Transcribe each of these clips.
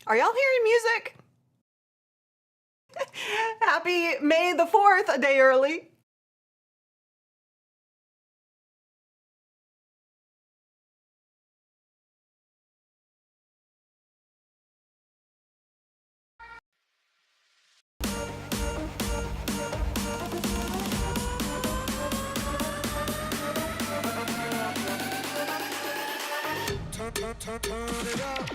Are y'all hearing music? Happy May the 4th, a day early. Turn it up.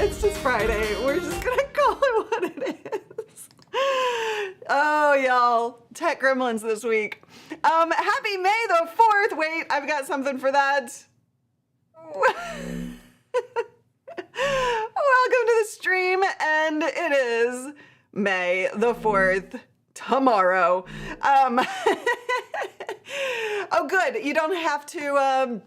It's just Friday. We're just gonna call it what it is. Oh, y'all. Tech gremlins this week. Happy May the 4th. Wait, I've got something for that. Welcome to the stream, and it is May the 4th, tomorrow. Oh, good. You don't have to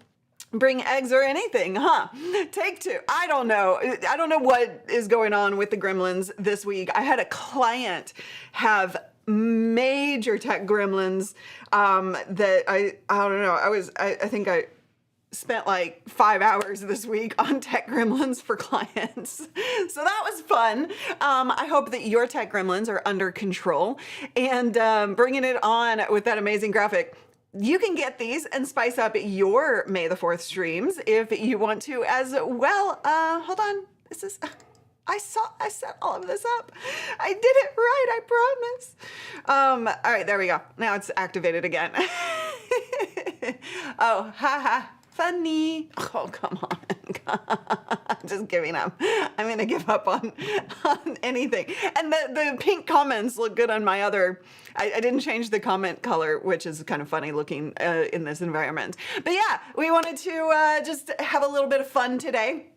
bring eggs or anything, huh? Take two. I don't know. I don't know what is going on with the gremlins this week. I had a client have major tech gremlins that I don't know. I think I spent like 5 hours this week on tech gremlins for clients. So that was fun. I hope that your tech gremlins are under control and bringing it on with that amazing graphic. You can get these and spice up your May the 4th streams if you want to as well. Hold on. This is, I set all of this up. I did it right, I promise. All right, there we go. Now it's activated again. Oh, haha. Funny. Oh, come on. I'm just giving up. I'm going to give up on anything. And the pink comments look good on my other. I didn't change the comment color, which is kind of funny looking in this environment. But yeah, we wanted to just have a little bit of fun today.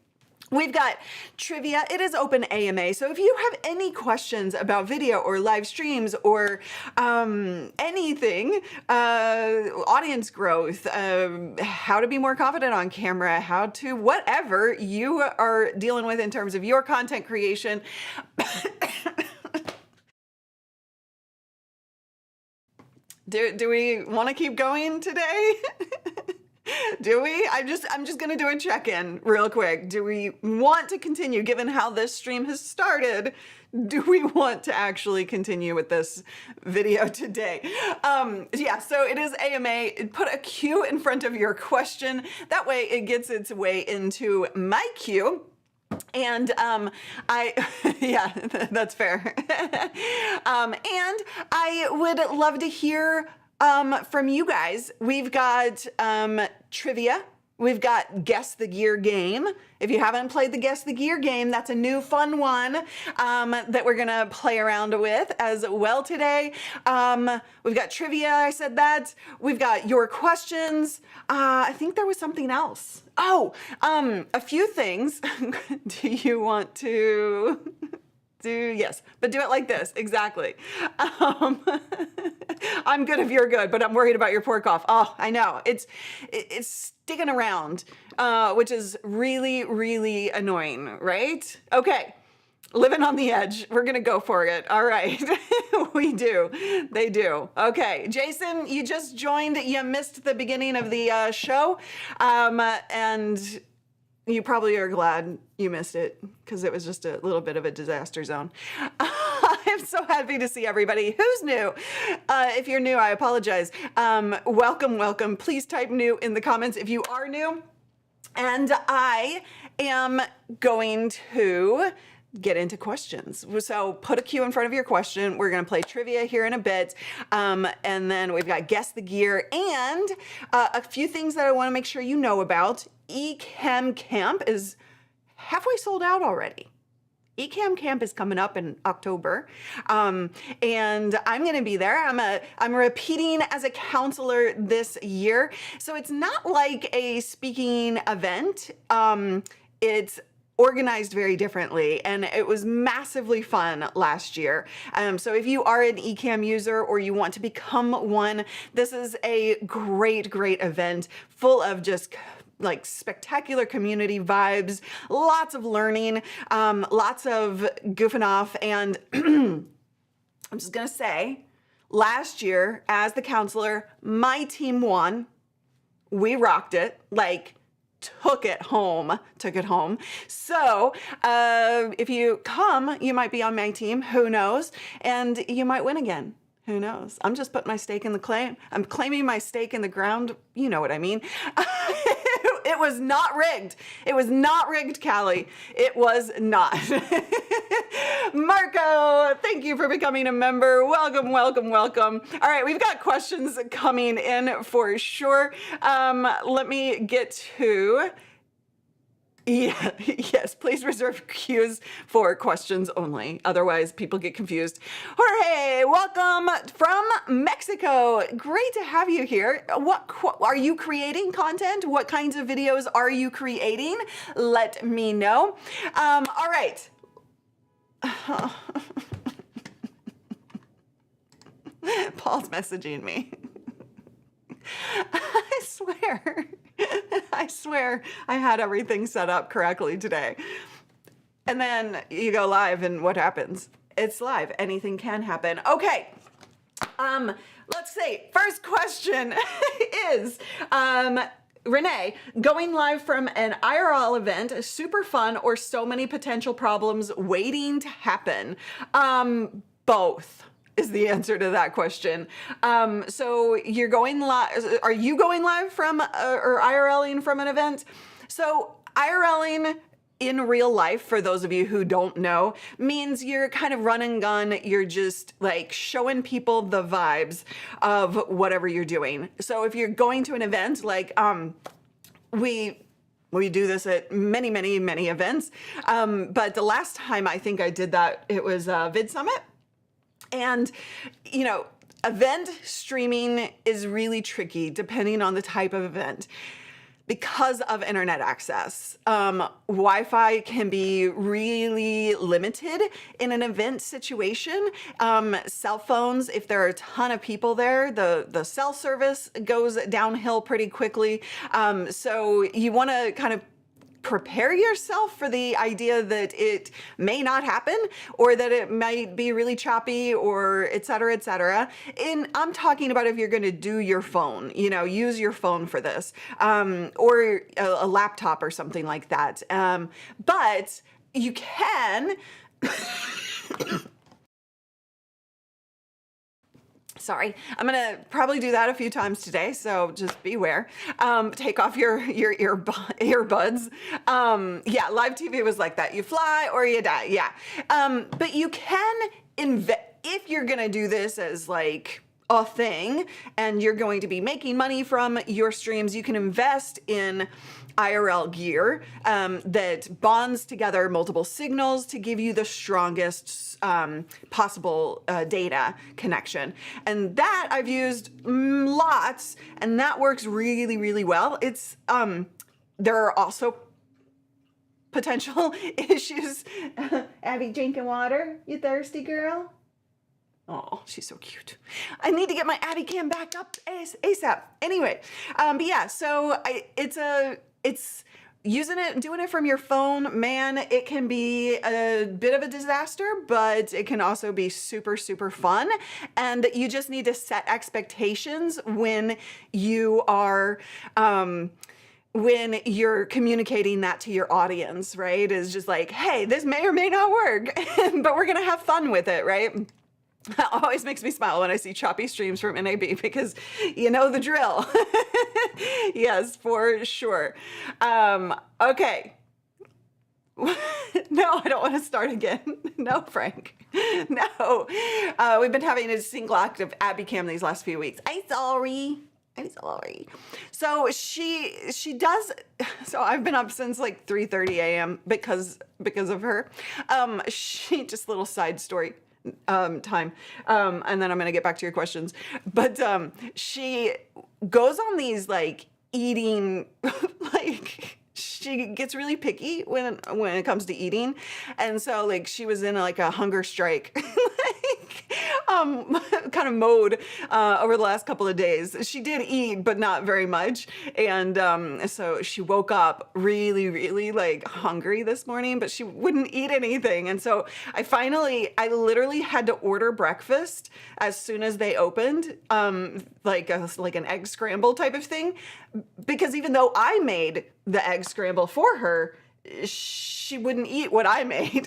We've got trivia. It is open AMA. So if you have any questions about video or live streams or anything, audience growth, how to be more confident on camera, how to whatever you are dealing with in terms of your content creation. Do we want to keep going today? Do we? I'm just gonna do a check-in real quick. Do we want to continue, given how this stream has started? Do we want to actually continue with this video today? Yeah, so it is AMA. Put a Q in front of your question. That way it gets its way into my queue. And yeah, that's fair. And I would love to hear from you guys. We've got trivia. We've got Guess the Gear game. If you haven't played the Guess the Gear game, that's a new fun one that we're gonna play around with as well today. We've got trivia, I said that. We've got your questions. I think there was something else. Oh, a few things. Do you want to do? Yes, but do it like this, exactly. I'm good if you're good, but I'm worried about your poor cough. Oh, I know, it's sticking around, which is really, really annoying, right? Okay, living on the edge. We're gonna go for it. All right, we do, they do. Okay, Jason, you just joined, you missed the beginning of the show, and you probably are glad you missed it because it was just a little bit of a disaster zone. I'm so happy to see everybody who's new. If you're new, I apologize. Welcome, welcome. Please type new in the comments if you are new. And I am going to get into questions. So put a cue in front of your question. We're going to play trivia here in a bit. And then we've got Guess the Gear and a few things that I want to make sure you know about. Ecam Camp is halfway sold out already. Ecam Camp is coming up in October, and I'm going to be there. I'm repeating as a counselor this year, so it's not like a speaking event. It's organized very differently, and it was massively fun last year. So if you are an Ecamm user or you want to become one, this is a great event full of just like spectacular community vibes, lots of learning, lots of goofing off. And I'm just gonna say, last year as the counselor, my team won. We rocked it, like took it home. So if you come, you might be on my team, who knows? And you might win again. Who knows? I'm just putting my stake in the claim. I'm claiming my stake in the ground. You know what I mean. It was not rigged. It was not rigged, Callie. It was not. Marco, thank you for becoming a member. Welcome. All right, we've got questions coming in for sure. Let me get to... Yeah, yes, please reserve queues for questions only. Otherwise, people get confused. Jorge, welcome from Mexico. Great to have you here. What are you creating content? What kinds of videos are you creating? Let me know. All right. Paul's messaging me. I swear I had everything set up correctly today. And then you go live and what happens? It's live. Anything can happen. Okay. Let's see. First question is, Renee, going live from an IRL event, super fun or so many potential problems waiting to happen? Both is the answer to that question. So you're going live, are you going live from, or IRLing from an event? So IRLing in real life, for those of you who don't know, means you're kind of run and gun. You're just like showing people the vibes of whatever you're doing. So if you're going to an event, like we do this at many events. But the last time I think I did that, it was Vid Summit. And, you know, event streaming is really tricky depending on the type of event because of internet access. Wi-Fi can be really limited in an event situation. Cell phones, if there are a ton of people there, the cell service goes downhill pretty quickly. So you want to kind of prepare yourself for the idea that it may not happen or that it might be really choppy or et cetera, et cetera. And I'm talking about if you're going to do your phone, you know, use your phone for this, or a laptop or something like that. But you can... Sorry, I'm gonna probably do that a few times today, so just beware. Take off your earbuds. Yeah, live TV was like that. You fly or you die, yeah. But you can if you're gonna do this as like a thing and you're going to be making money from your streams, you can invest in IRL gear that bonds together multiple signals to give you the strongest possible data connection. And that I've used lots, and that works really well. It's there are also potential issues. Abby drinking water? You thirsty, girl? Oh, she's so cute. I need to get my Abby cam back up ASAP. Anyway, but yeah, so it's using it, doing it from your phone, man, it can be a bit of a disaster, but it can also be super fun. And you just need to set expectations when you are, when you're communicating that to your audience, right? Is just like, hey, this may or may not work, but we're gonna have fun with it, right? That always makes me smile when I see choppy streams from NAB because you know the drill. Yes, for sure. Okay. No, I don't want to start again. No, Frank. No. We've been having a single act of Ecam these last few weeks. I'm sorry. I'm sorry. So she does. So I've been up since like 3:30 a.m. because of her. She just little side story time, and then I'm gonna get back to your questions. But she goes on these like eating like. She gets really picky when it comes to eating, and so like she was in like a hunger strike like kind of mode over the last couple of days. She did eat, but not very much, and so she woke up really like hungry this morning, but she wouldn't eat anything, and so I literally had to order breakfast as soon as they opened, like an egg scramble type of thing, because even though I made the egg scramble for her, she wouldn't eat what I made.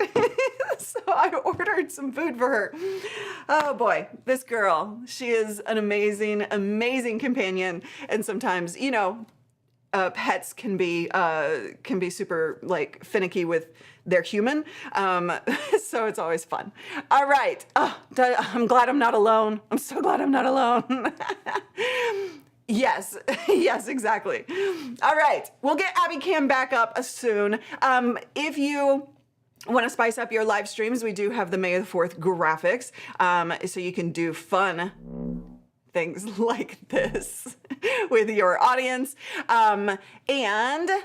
So I ordered some food for her. Oh boy, this girl, she is an amazing companion. And sometimes, pets can be super like finicky with their human. So it's always fun. All right. Oh, I'm glad I'm not alone. I'm so glad I'm not alone. Yes, yes, exactly. All right, we'll get Ecam back up soon. If you want to spice up your live streams, we do have the May the 4th graphics, so you can do fun things like this with your audience. And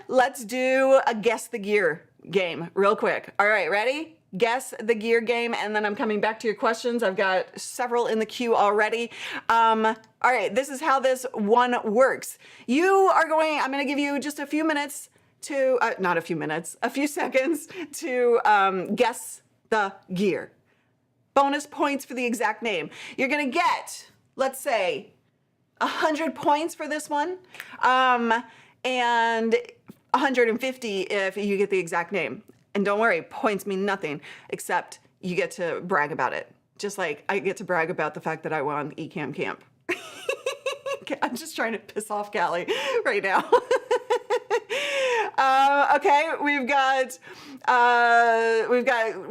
let's do a Guess the Gear game real quick. All right, ready? Guess the gear game, and then I'm coming back to your questions. I've got several in the queue already. All right, this is how this one works. I'm gonna give you just a few minutes to, not a few minutes, a few seconds to guess the gear. Bonus points for the exact name. You're gonna get, let's say, 100 points for this one, and 150 if you get the exact name. And don't worry, points mean nothing, except you get to brag about it. Just like I get to brag about the fact that I won Ecam Camp. I'm just trying to piss off Callie right now. Okay, we've got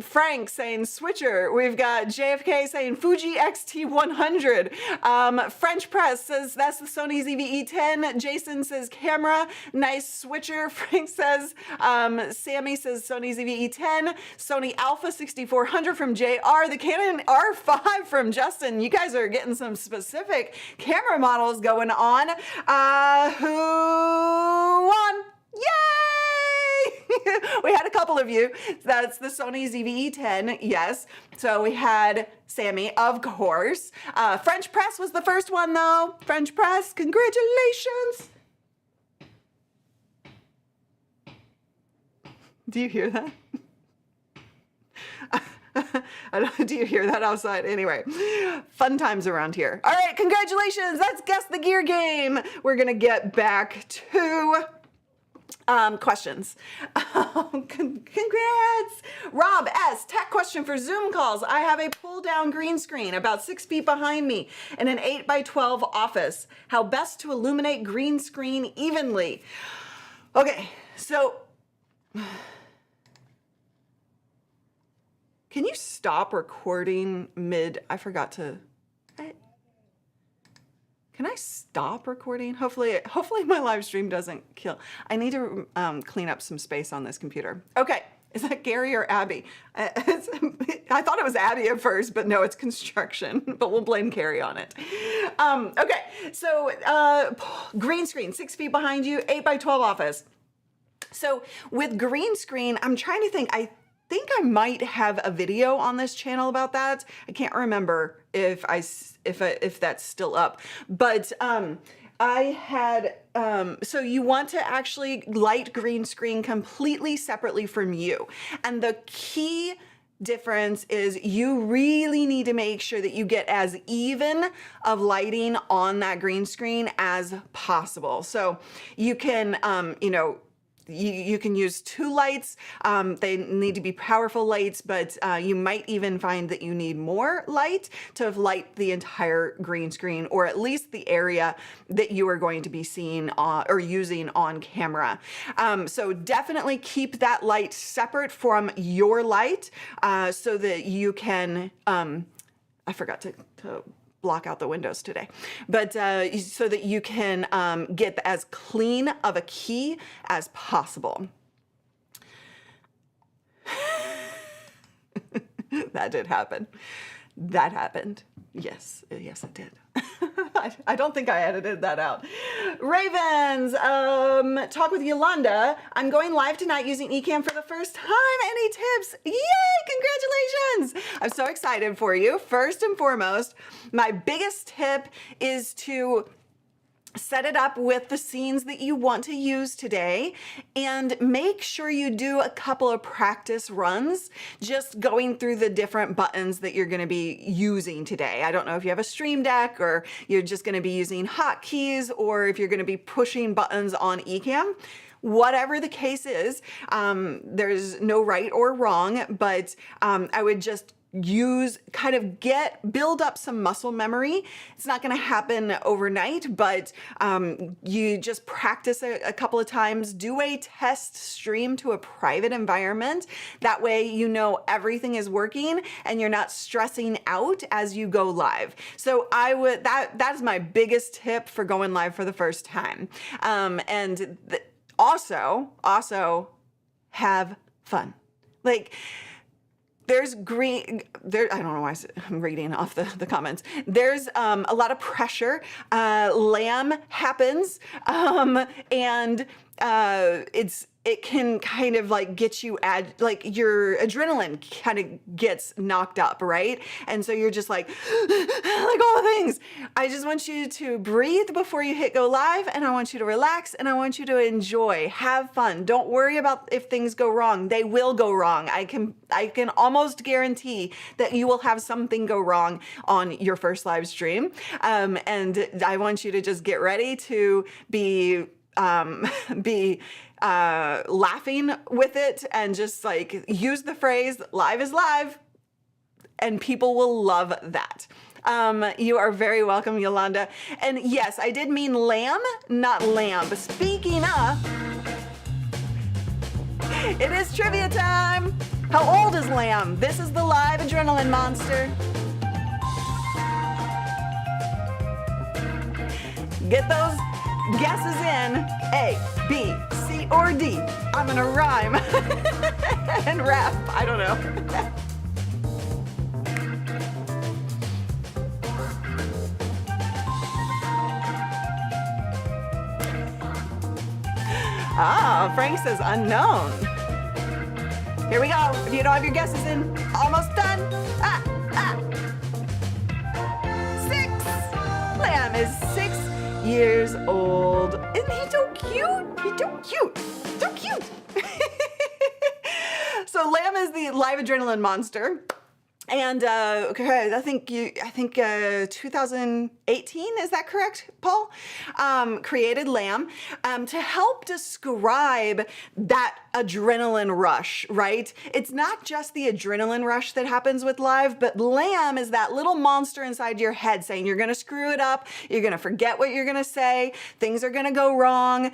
Frank saying Switcher. We've got JFK saying Fuji X-T100. French Press says that's the Sony ZV-E10. Jason says camera. Nice switcher. Frank says, Sammy says Sony ZV-E10. Sony Alpha 6400 from JR. The Canon R5 from Justin. You guys are getting some specific camera models going on. Who won? Yay! We had a couple of you. That's the Sony ZV-E10, yes. So we had Sammy, of course. French Press was the first one, though. French Press, congratulations. Do you hear that? Do you hear that outside? Anyway, fun times around here. All right, congratulations. Let's guess the gear game. We're going to get back to questions. Congrats. Rob S. Tech question for Zoom calls. I have a pull down green screen about 6 feet behind me in an 8x12 office. How best to illuminate green screen evenly? Okay, so can you stop recording mid? I forgot to. Can I stop recording? Hopefully my live stream doesn't kill. I need to clean up some space on this computer. Okay, is that Gary or Abby? I thought it was Abby at first, but no, it's construction, but we'll blame Carrie on it. Okay, so green screen, 6 feet behind you, 8x12 office. So with green screen, I'm trying to think, I think I might have a video on this channel about that. I can't remember if that's still up, but I had, so you want to actually light green screen completely separately from you. And the key difference is you really need to make sure that you get as even of lighting on that green screen as possible. So you can, you can use 2 lights. They need to be powerful lights, but you might even find that you need more light to light the entire green screen, or at least the area that you are going to be seeing or using on camera. So definitely keep that light separate from your light so that you can, I forgot to block out the windows today, but so that you can get as clean of a key as possible. That did happen. That happened. Yes, yes, it did. I don't think I edited that out. Ravens, talk with Yolanda. I'm going live tonight using Ecamm for the first time. Any tips? Yay, congratulations. I'm so excited for you. First and foremost, my biggest tip is to set it up with the scenes that you want to use today, and make sure you do a couple of practice runs just going through the different buttons that you're going to be using today. I don't know if you have a Stream Deck or you're just going to be using hotkeys, or if you're going to be pushing buttons on Ecamm. Whatever the case is, there's no right or wrong, but I would just build up some muscle memory. It's not going to happen overnight, but you just practice a couple of times. Do a test stream to a private environment. That way you know everything is working and you're not stressing out as you go live. So that's my biggest tip for going live for the first time. Also have fun. Like, there's I don't know why I'm reading off the comments. There's a lot of pressure. Lamb happens, and it can kind of like get you like your adrenaline kind of gets knocked up, right? And so you're just like all the things. I just want you to breathe before you hit go live, and I want you to relax, and I want you to enjoy, have fun. Don't worry about if things go wrong. They will go wrong. I can almost guarantee that you will have something go wrong on your first live stream. And I want you to just get ready to be laughing with it, and just like use the phrase live is live, and people will love that. You are very welcome, Yolanda. And yes, I did mean lamb, not lamb. But speaking of, it is trivia time. How old is Lamb? This is the live adrenaline monster. Get those guesses in. A, B, C, or D. I'm gonna rhyme and rap. I don't know. Frank says unknown. Here we go. If you don't have your guesses in, almost done. 6. Lamb is 6 years old. Isn't he so cute? He's so cute. So cute. So Lamb is the live adrenaline monster. And okay, I think 2018, is that correct, Paul? Created Lamb to help describe that adrenaline rush, right? It's not just the adrenaline rush that happens with live, but Lamb is that little monster inside your head saying you're gonna screw it up, you're gonna forget what you're gonna say, things are gonna go wrong,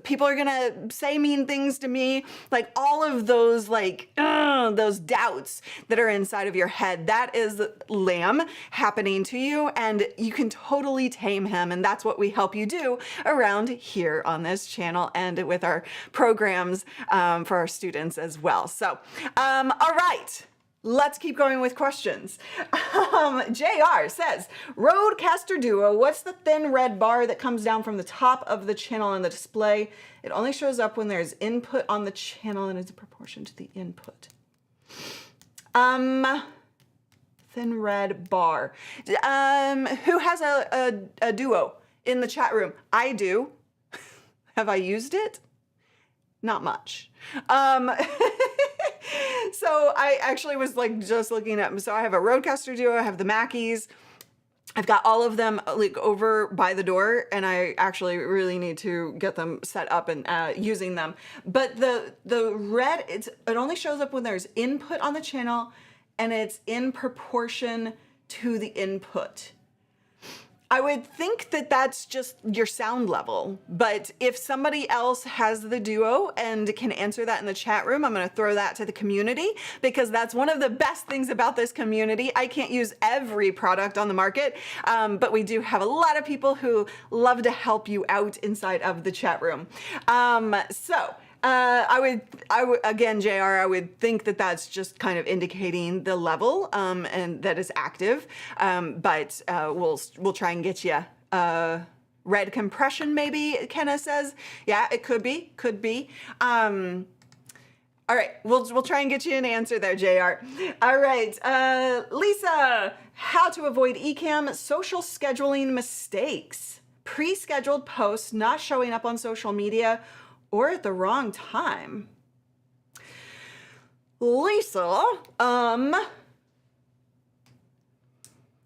people are gonna say mean things to me, like all of those those doubts that are inside of your head. That is Lamb happening to you, and you can totally tame him, and that's what we help you do around here on this channel and with our programs for our students as well. So, all right. Let's keep going with questions. JR says, Rodecaster Duo, what's the thin red bar that comes down from the top of the channel on the display? It only shows up when there's input on the channel and is in proportion to the input. Thin red bar. Who has a Duo in the chat room? I do. Have I used it? Not much. So I actually was like just looking at, so I have a Rodecaster Duo, I have the Mackies, I've got all of them like over by the door, and I actually really need to get them set up and using them. But the red, it only shows up when there's input on the channel, and it's in proportion to the input. I would think that that's just your sound level, but if somebody else has the Duo and can answer that in the chat room, I'm gonna throw that to the community, because that's one of the best things about this community. I can't use every product on the market, but we do have a lot of people who love to help you out inside of the chat room. I would again, JR, I would think that that's just kind of indicating the level and that is active. But we'll try and get you red compression, maybe, Kenna says. Yeah, it could be. All right, we'll try and get you an answer there, JR. All right, Lisa, how to avoid Ecamm social scheduling mistakes. Pre-scheduled posts not showing up on social media or at the wrong time. Lisa,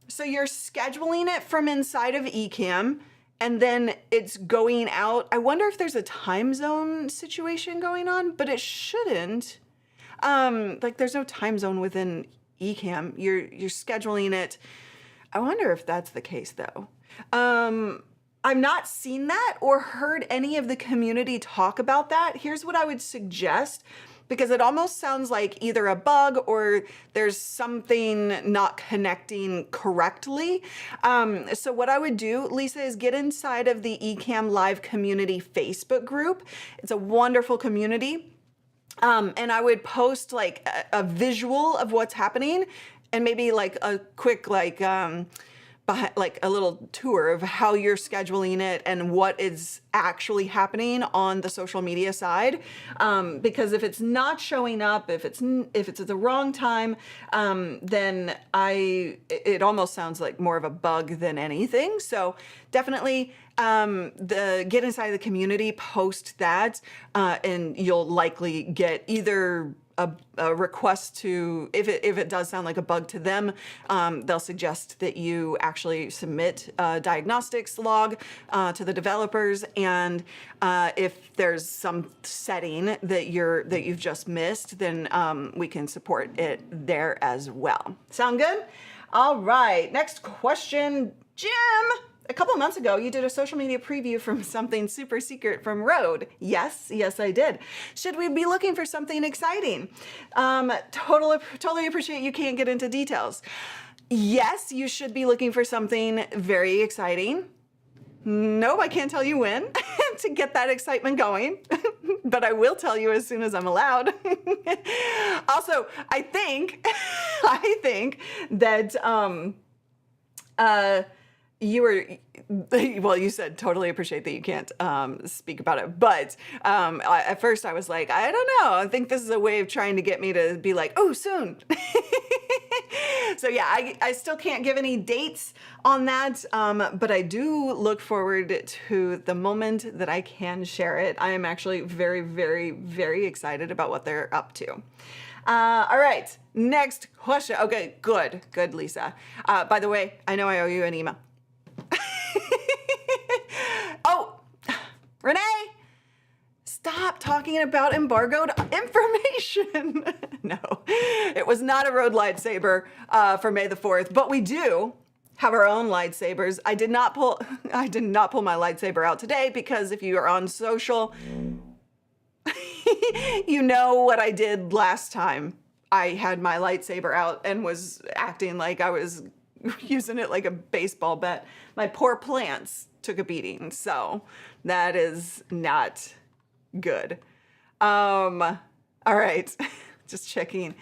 so you're scheduling it from inside of Ecamm, and then it's going out. I wonder if there's a time zone situation going on, but it shouldn't. Like there's no time zone within Ecamm. You're scheduling it. I wonder if that's the case though. I've not seen that or heard any of the community talk about that. Here's what I would suggest, because it almost sounds like either a bug or there's something not connecting correctly. So what I would do, Lisa, is get inside of the Ecamm Live community Facebook group. It's a wonderful community. And I would post like a visual of what's happening, and maybe like a quick like a little tour of how you're scheduling it and what is actually happening on the social media side. Because if it's not showing up, if it's at the wrong time, then it almost sounds like more of a bug than anything. So definitely get inside the community, post that, and you'll likely get either a request to, if it does sound like a bug to them, they'll suggest that you actually submit a diagnostics log to the developers, and if there's some setting that you've just missed, then we can support it there as well. Sound good? All right, next question, Jim. A couple months ago, you did a social media preview from something super secret from Rode. Yes, I did. Should we be looking for something exciting? Totally appreciate you can't get into details. Yes, you should be looking for something very exciting. No, I can't tell you when to get that excitement going, but I will tell you as soon as I'm allowed. Also, I think that you said totally appreciate that you can't speak about it, but at first I was like, I don't know, I think this is a way of trying to get me to be like, oh, soon. So yeah, I still can't give any dates on that, but I do look forward to the moment that I can share it. I am actually very, very, very excited about what they're up to. All right, next question. Okay, good, Lisa. By the way, I know I owe you an email. Oh, Renee, stop talking about embargoed information. No, it was not a Rode lightsaber for May the 4th, but we do have our own lightsabers. I did not pull my lightsaber out today, because if you are on social, you know what I did last time. I had my lightsaber out and was acting like I was using it like a baseball bat. My poor plants took a beating, so that is not good. All right, just checking.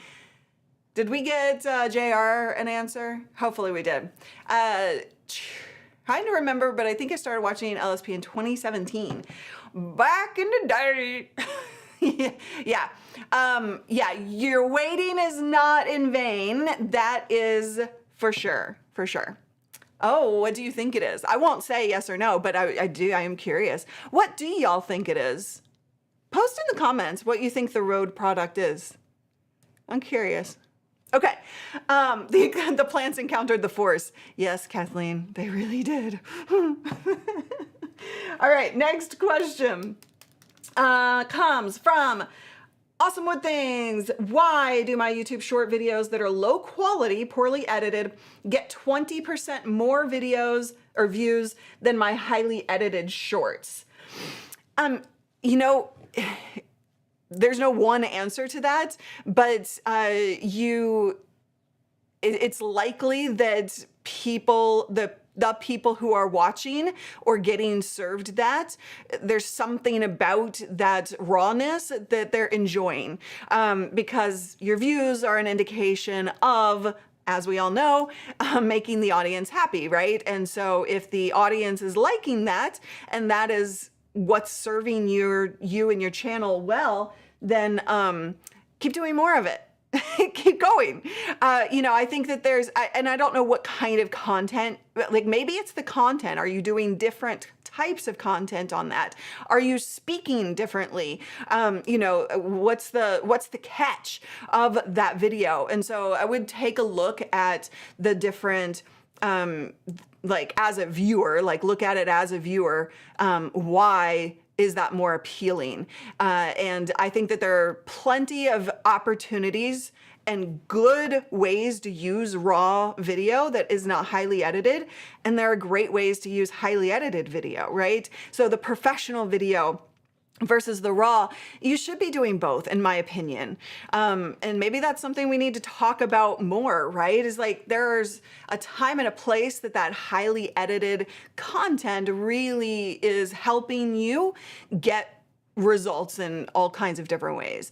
Did we get JR an answer? Hopefully we did. Trying to remember, but I think I started watching LSP in 2017. Back in the day. Yeah. Yeah, your waiting is not in vain. That is for sure. Oh, what do you think it is? I won't say yes or no, but I am curious. What do y'all think it is? Post in the comments what you think the Rode product is. I'm curious. Okay. The plants encountered the force. Yes, Kathleen, they really did. All right, next question comes from Awesome Wood Things. Why do my YouTube short videos that are low quality, poorly edited, get 20% more videos or views than my highly edited shorts? You know, there's no one answer to that, but it's likely that the people who are watching or getting served that, there's something about that rawness that they're enjoying, because your views are an indication of, as we all know, making the audience happy, right? And so if the audience is liking that, and that is what's serving you and your channel well, then keep doing more of it. Keep going. I think that and I don't know what kind of content, like maybe it's the content. Are you doing different types of content on that? Are you speaking differently? What's the catch of that video? And so I would take a look at the different, as a viewer, look at it as a viewer, why is that more appealing? And I think that there are plenty of opportunities and good ways to use raw video that is not highly edited. And there are great ways to use highly edited video, right? So the professional video versus the raw, you should be doing both, in my opinion. And maybe that's something we need to talk about more, right? Is there's a time and a place that highly edited content really is helping you get results in all kinds of different ways.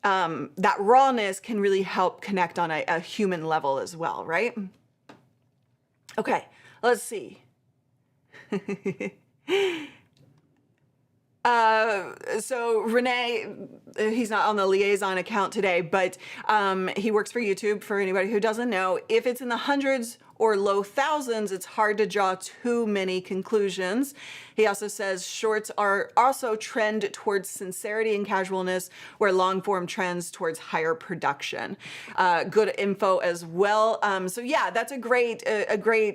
That rawness can really help connect on a human level as well, right? Okay, let's see. So Renee, he's not on the liaison account today, but he works for YouTube. For anybody who doesn't know, if it's in the hundreds or low thousands, it's hard to draw too many conclusions. He also says shorts are also trend towards sincerity and casualness, where long form trends towards higher production. Good info as well. So yeah, that's a great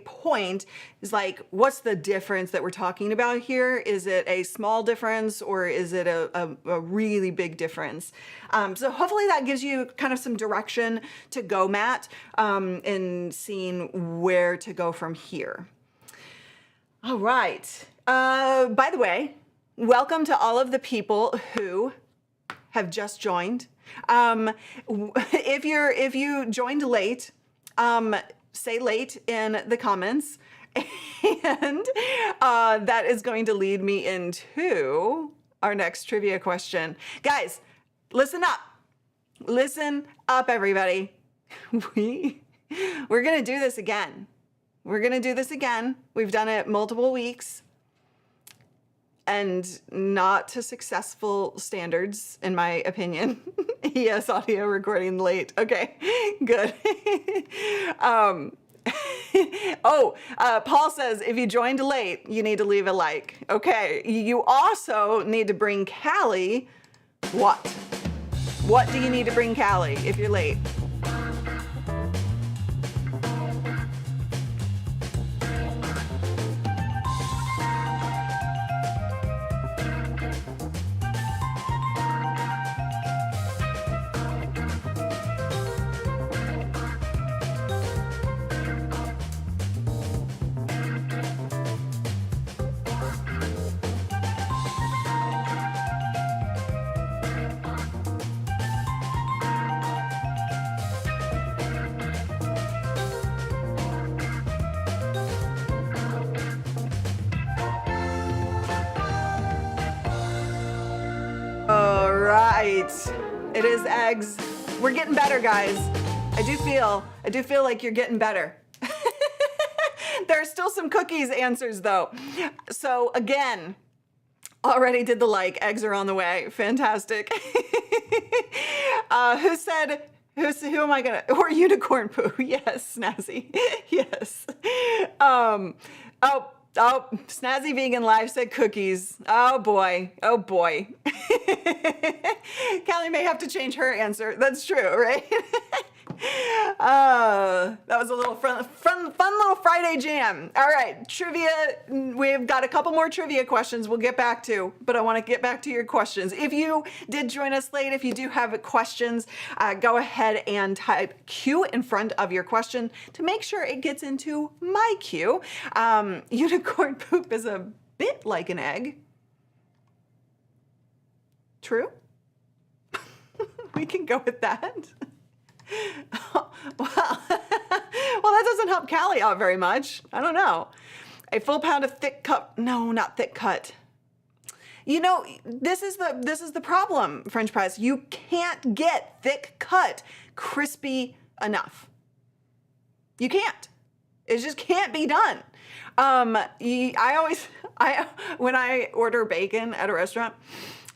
point. Is what's the difference that we're talking about here? Is it a small difference or is it a really big difference? So hopefully that gives you kind of some direction to go, Matt, in seeing where to go from here. All right. By the way, welcome to all of the people who have just joined. If you joined late, say late in the comments, and that is going to lead me into our next trivia question. Guys, listen up. Listen up, everybody. We're gonna do this again. We're gonna do this again. We've done it multiple weeks and not to successful standards, in my opinion. Yes, audio recording late. Okay, good. Paul says, if you joined late, you need to leave a like. Okay, you also need to bring Callie. What? What do you need to bring Callie if you're late? It is eggs. We're getting better, guys. I do feel like you're getting better. There are still some cookies answers though. So again, already did the like, eggs are on the way. Fantastic. Who am I gonna, or unicorn poo? Yes, Snazzy. Yes. Oh, Snazzy Vegan Live said cookies. Oh boy. Oh boy. Callie may have to change her answer. That's true, right? That was a little fun little Friday jam. All right, trivia. We've got a couple more trivia questions we'll get back to, but I want to get back to your questions. If you did join us late, if you do have questions, go ahead and type Q in front of your question to make sure it gets into my queue. Unicorn poop is a bit like an egg. True? We can go with that. Well, well, that doesn't help Callie out very much. I don't know. A full pound of thick cut. No, not thick cut. You know, this is the problem, French press. You can't get thick cut crispy enough. You can't. It just can't be done. When I order bacon at a restaurant,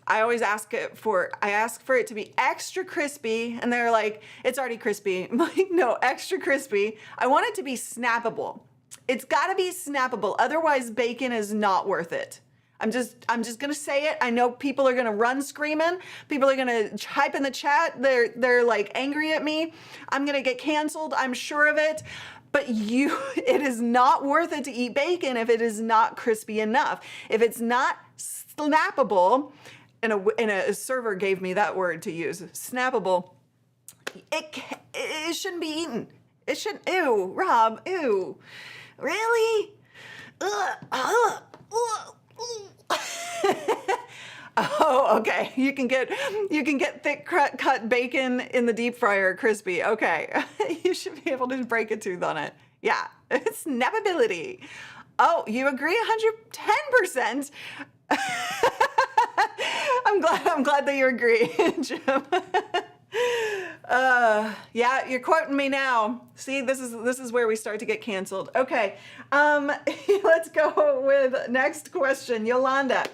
I always ask for it to be extra crispy, and they're like, it's already crispy. I'm like, no, extra crispy. I want it to be snappable. It's gotta be snappable. Otherwise, bacon is not worth it. I'm just gonna say it. I know people are gonna run screaming. People are gonna type in the chat. They're like angry at me. I'm gonna get canceled. I'm sure of it. But it is not worth it to eat bacon if it is not crispy enough. If it's not snappable, and a server gave me that word to use, snappable, it shouldn't be eaten. It shouldn't, ew, Rob, ew. Really? Oh, okay. You can get thick cut bacon in the deep fryer crispy. Okay. You should be able to break a tooth on it. Yeah. Snappability. Oh, you agree 110%. I'm glad that you agree, Jim. Yeah, you're quoting me now. See, this is where we start to get canceled. Okay, let's go with next question, Yolanda.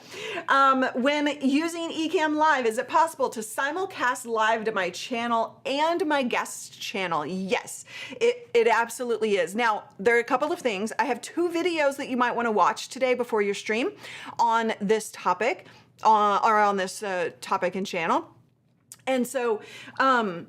When using Ecamm Live, is it possible to simulcast live to my channel and my guest channel? Yes, it absolutely is. Now, there are a couple of things. I have 2 videos that you might want to watch today before your stream on this topic, or on this topic and channel. And so, so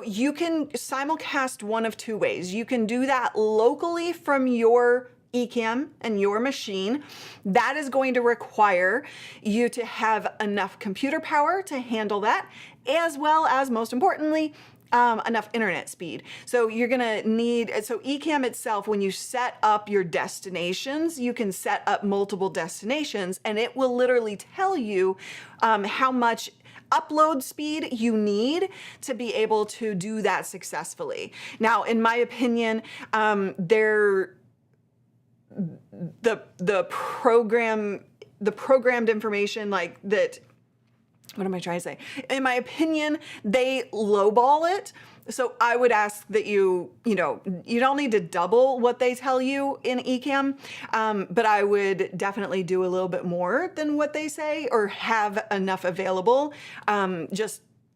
you can simulcast one of 2 ways. You can do that locally from your Ecamm and your machine. That is going to require you to have enough computer power to handle that, as well as, most importantly, enough internet speed. So you're gonna need, so Ecamm itself, when you set up your destinations, you can set up multiple destinations, and it will literally tell you how much upload speed you need to be able to do that successfully. Now, in my opinion, the programmed information like that, what am I trying to say? In my opinion, they lowball it. So I would ask that you don't need to double what they tell you in Ecamm, but I would definitely do a little bit more than what they say, or have enough available,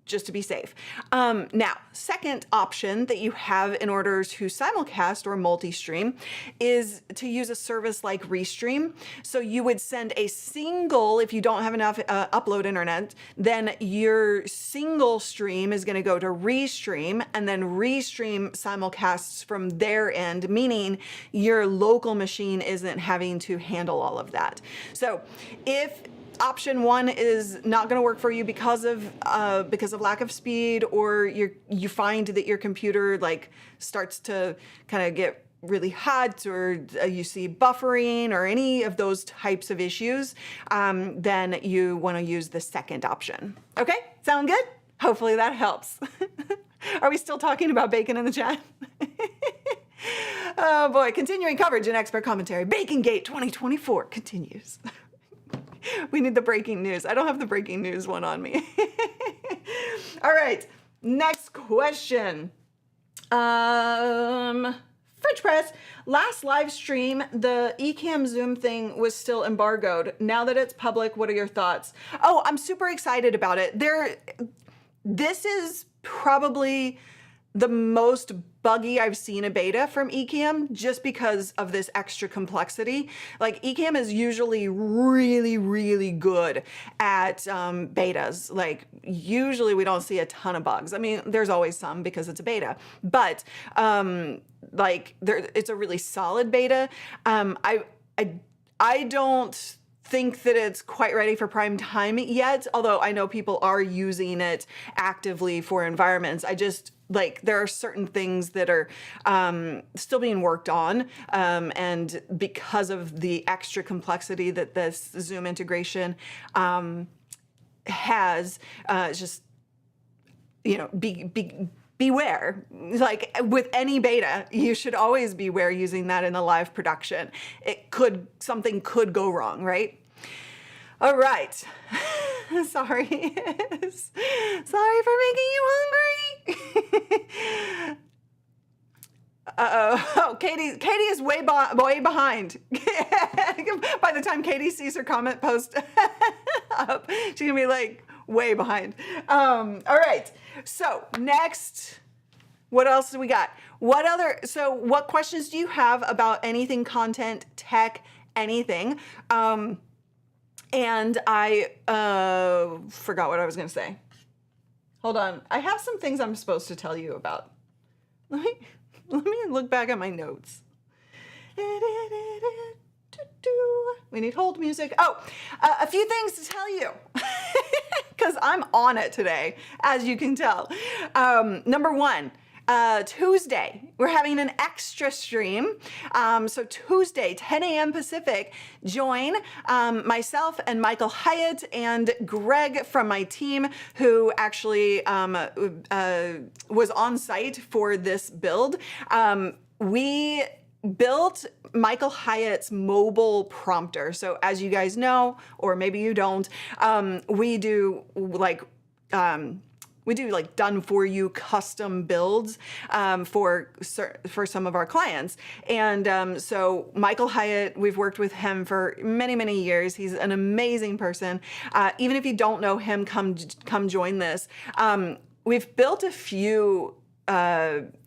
just to be safe. Now, second option that you have in order to simulcast or multi-stream is to use a service like Restream. So you would send a single, if you don't have enough upload internet, then your single stream is gonna go to Restream, and then Restream simulcasts from their end, meaning your local machine isn't having to handle all of that. So if option 1 is not going to work for you because of lack of speed, or you find that your computer like starts to kind of get really hot, or you see buffering or any of those types of issues, then you want to use the second option. Okay, sound good? Hopefully that helps. Are we still talking about bacon in the chat? Oh boy, continuing coverage and expert commentary. BaconGate 2024 continues. We need the breaking news. I don't have the breaking news one on me. All right, next question. French press, last live stream, the Ecamm Zoom thing was still embargoed. Now that it's public, what are your thoughts? Oh, I'm super excited about it. This is probably the most buggy I've seen a beta from Ecamm, just because of this extra complexity. Like, Ecamm is usually really, really good at betas. Like, usually we don't see a ton of bugs. I mean, there's always some because it's a beta, but like, it's a really solid beta. I don't think that it's quite ready for prime time yet, although I know people are using it actively for environments. I just, like, there are certain things that are still being worked on, and because of the extra complexity that this Zoom integration has, just, you know, beware. Like, with any beta, you should always beware using that in a live production. Something could go wrong, right? All right. Sorry. Sorry for making you hungry. Oh, Katie is way behind. By the time Katie sees her comment post up, she's gonna be like way behind. All right. So next, what else do we got? What questions do you have about anything, content, tech, anything? And I forgot what I was gonna say. Hold on. I have some things I'm supposed to tell you about. Let me look back at my notes. We need hold music. Oh, a few things to tell you, because I'm on it today, as you can tell. Number one, Tuesday, we're having an extra stream. So Tuesday, 10 a.m. Pacific, join myself and Michael Hyatt and Greg from my team, who actually was on site for this build. We built Michael Hyatt's mobile prompter. So as you guys know, or maybe you don't, we do like done for you custom builds for some of our clients. And so Michael Hyatt, we've worked with him for many, many years. He's an amazing person. Even if you don't know him, come join this. We've built a few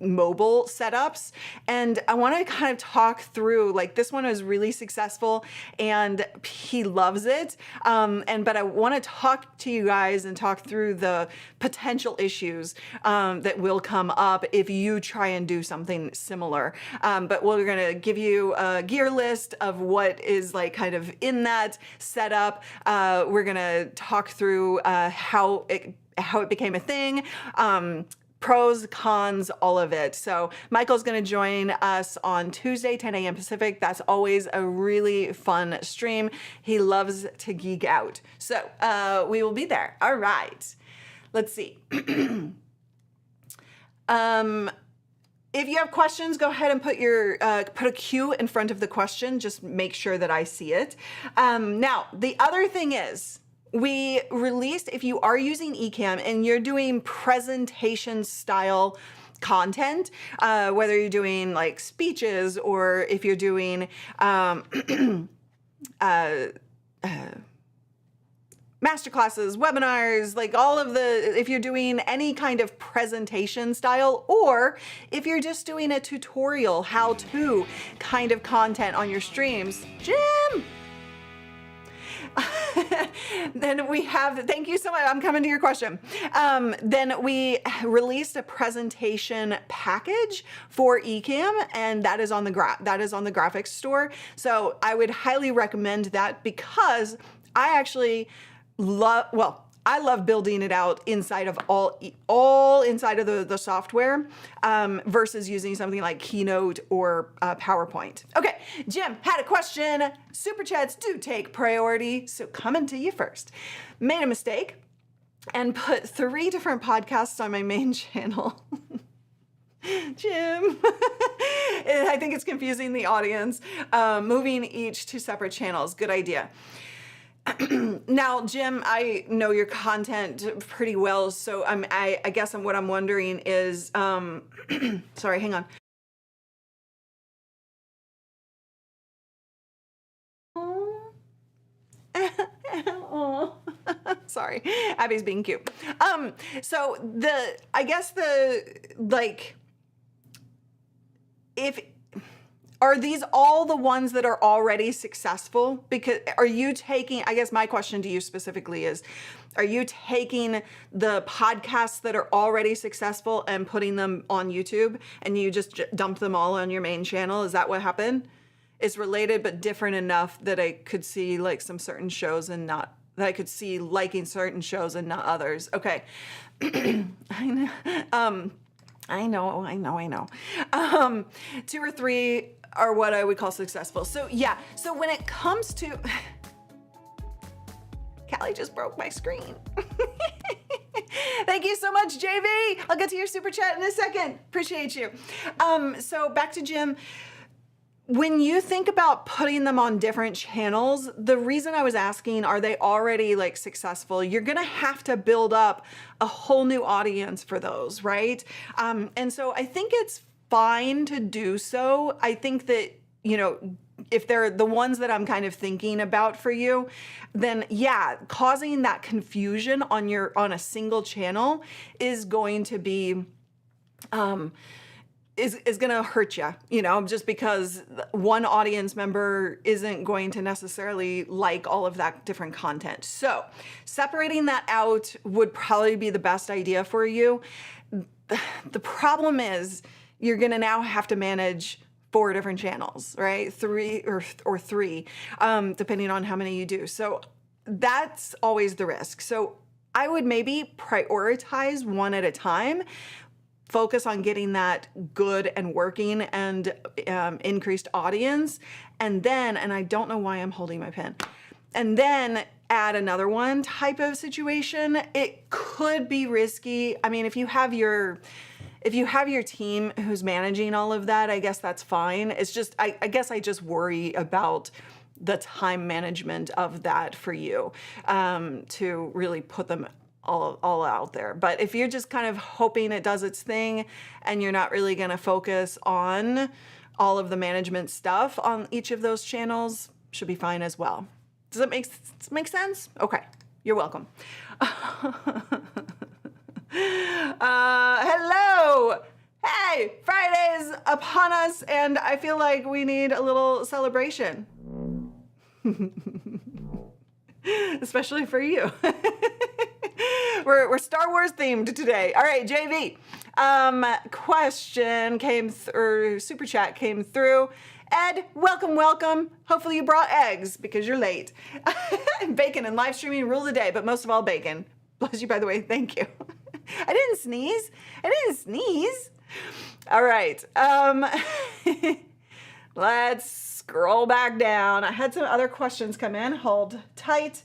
mobile setups, and I want to kind of talk through, like, this one was really successful and he loves it, but I want to talk to you guys and talk through the potential issues that will come up if you try and do something similar. But we're going to give you a gear list of what is, like, kind of in that setup. We're going to talk through how it became a thing, pros, cons, all of it. So Michael's going to join us on Tuesday, 10 a.m. Pacific. That's always a really fun stream. He loves to geek out. So we will be there. All right. Let's see. If you have questions, go ahead and put a Q in front of the question. Just make sure that I see it. Now, the other thing is, we released, if you are using Ecamm and you're doing presentation style content, whether you're doing like speeches or if you're doing masterclasses, webinars, like all of if you're doing any kind of presentation style, or if you're just doing a tutorial, how-to kind of content on your streams, Jim! Then we have, thank you so much, I'm coming to your question. Then we released a presentation package for Ecamm, and that is on the graphics store. So I would highly recommend that, because I actually I love building it out inside of all inside of the software, versus using something like Keynote or PowerPoint. Okay, Jim had a question. Super chats do take priority, so coming to you first. Made a mistake and put 3 different podcasts on my main channel. Jim, I think it's confusing the audience. Moving each to separate channels, good idea. Now, Jim, I know your content pretty well, so I guess what I'm wondering is, sorry, hang on. Oh, Sorry, Abby's being cute. So I guess like, are these all the ones that are already successful? Because are you taking, I guess my question to you specifically is, are you taking the podcasts that are already successful and putting them on YouTube and you just dump them all on your main channel? Is that what happened? It's related but different enough that I could see like some certain shows and not, that I could see liking certain shows and not others. Okay. I know. 2 or 3 are what I would call successful. So yeah, so when it comes to, Callie just broke my screen. Thank you so much, JV. I'll get to your super chat in a second. Appreciate you. So back to Jim. When you think about putting them on different channels, the reason I was asking, are they already like successful? You're gonna have to build up a whole new audience for those, right? And so I think it's fine to do so. I think that, you know, if they're the ones that I'm kind of thinking about for you, then yeah, causing that confusion on a single channel is going to be, is going to hurt you, you know, just because one audience member isn't going to necessarily like all of that different content. So separating that out would probably be the best idea for you. The problem is you're going to now have to manage 4 different channels, right? 3 or 3, depending on how many you do. So that's always the risk. So I would maybe prioritize one at a time. Focus on getting that good and working and increased audience. And then, and I don't know why I'm holding my pen, and then add another one type of situation. It could be risky. I mean, if you have your team who's managing all of that, I guess that's fine. It's just, I guess I just worry about the time management of that for you, to really put them all out there. But if you're just kind of hoping it does its thing and you're not really going to focus on all of the management stuff on each of those channels, should be fine as well. Does that make sense? Okay, you're welcome. Hello. Hey, Friday's upon us and I feel like we need a little celebration. Especially for you. We're Star Wars themed today. All right, JV. Question came or super chat came through. Ed, welcome. Hopefully you brought eggs because you're late. Bacon and live streaming rule the day, but most of all bacon. Bless you, by the way. Thank you. I didn't sneeze. All right. Let's scroll back down. I had some other questions come in. Hold tight.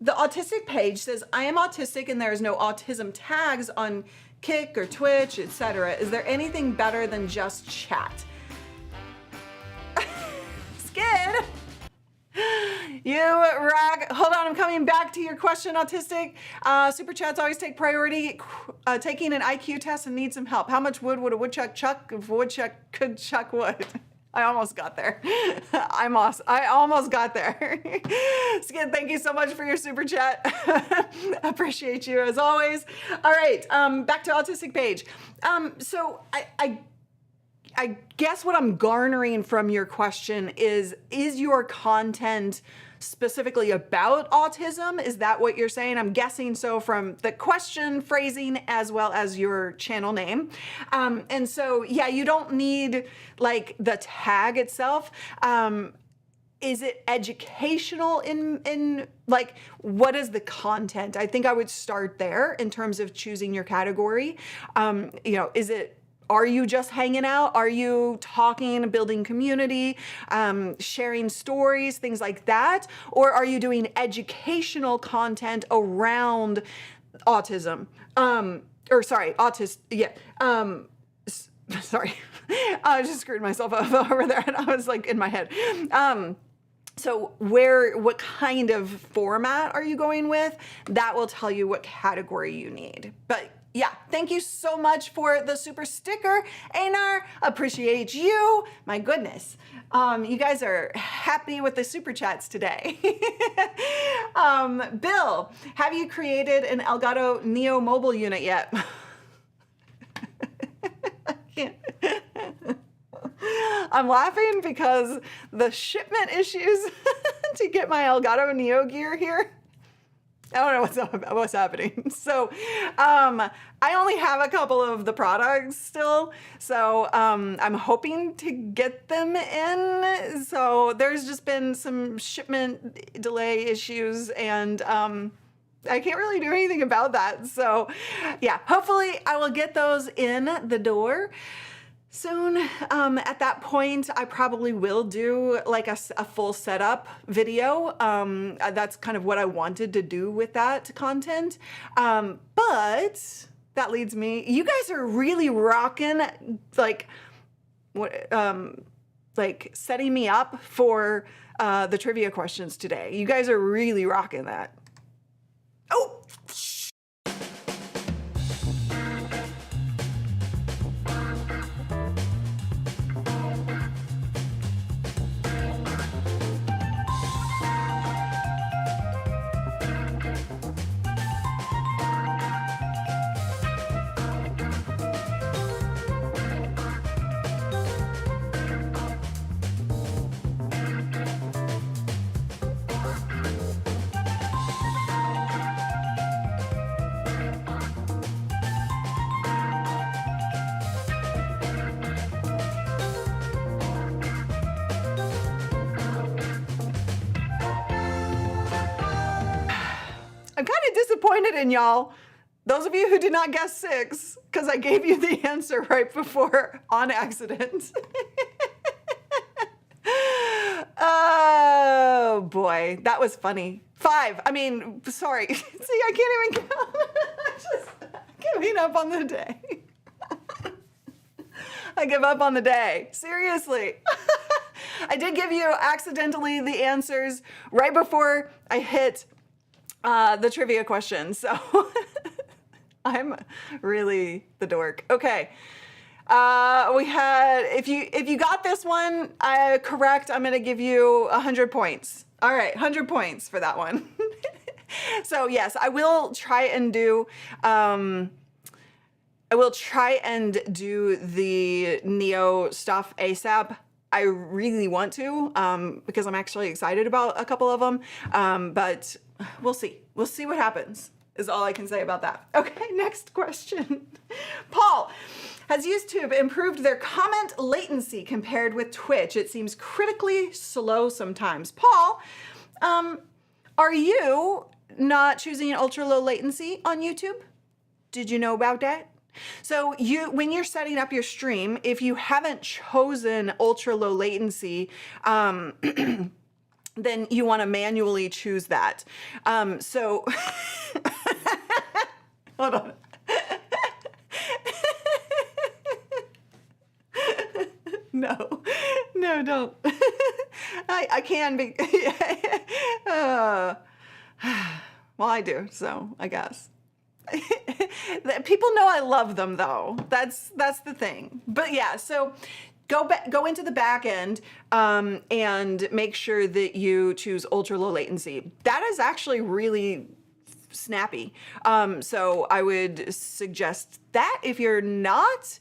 The autistic page says, I am autistic and there is no autism tags on Kick or Twitch, etc. Is there anything better than just chat? Skid! You rock. Hold on, I'm coming back to your question, autistic. Super chats always take priority. Taking an IQ test and need some help. How much wood would a woodchuck chuck if a woodchuck could chuck wood? I almost got there. I almost got there. Skid, thank you so much for your super chat. Appreciate you as always. All right, back to autistic page. So I guess what I'm garnering from your question is your content specifically about autism? Is that what you're saying? I'm guessing so from the question phrasing as well as your channel name. And so, yeah, you don't need like the tag itself. Is it educational in like, what is the content? I think I would start there in terms of choosing your category. You know, are you just hanging out? Are you talking, building community, sharing stories, things like that? Or are you doing educational content around autism? Sorry, I just screwed myself up over there and I was like in my head. So what kind of format are you going with? That will tell you what category you need. But Yeah, thank you so much for the super sticker, Einar. Appreciate you. My goodness. You guys are happy with the super chats today. Bill, have you created an Elgato Neo mobile unit yet? I'm laughing because the shipment issues to get my Elgato Neo gear here, I don't know what's happening. So I only have a couple of the products still. So I'm hoping to get them in. So there's just been some shipment delay issues, and I can't really do anything about that. So yeah, hopefully I will get those in the door soon. At that point, I probably will do like a full setup video. That's kind of what I wanted to do with that content. But that leads me, you guys are really rocking, like, like setting me up for the trivia questions today. You guys are really rocking that. Oh, I'm kind of disappointed in y'all. Those of you who did not guess 6, because I gave you the answer right before on accident. Oh boy, that was funny. 5, I mean, sorry. See, I can't even count. Just giving up on the day. I give up on the day. Seriously. I did give you accidentally the answers right before I hit the trivia question, so I'm really the dork. Okay, we had, if you got this one correct, I'm gonna give you 100 points. All right, 100 points for that one. So yes, I will try and do the Neo stuff ASAP. I really want to, because I'm actually excited about a couple of them, but we'll see. We'll see what happens, is all I can say about that. Okay, next question. Paul, has YouTube improved their comment latency compared with Twitch? It seems critically slow sometimes. Paul, are you not choosing ultra low latency on YouTube? Did you know about that? So when you're setting up your stream, if you haven't chosen ultra low latency, then you want to manually choose that. So hold on. No, don't. I can be. Well, I do, so I guess. People know I love them though. That's the thing. But yeah, so go into the back end and make sure that you choose ultra low latency. That is actually really snappy. So I would suggest that. If you're not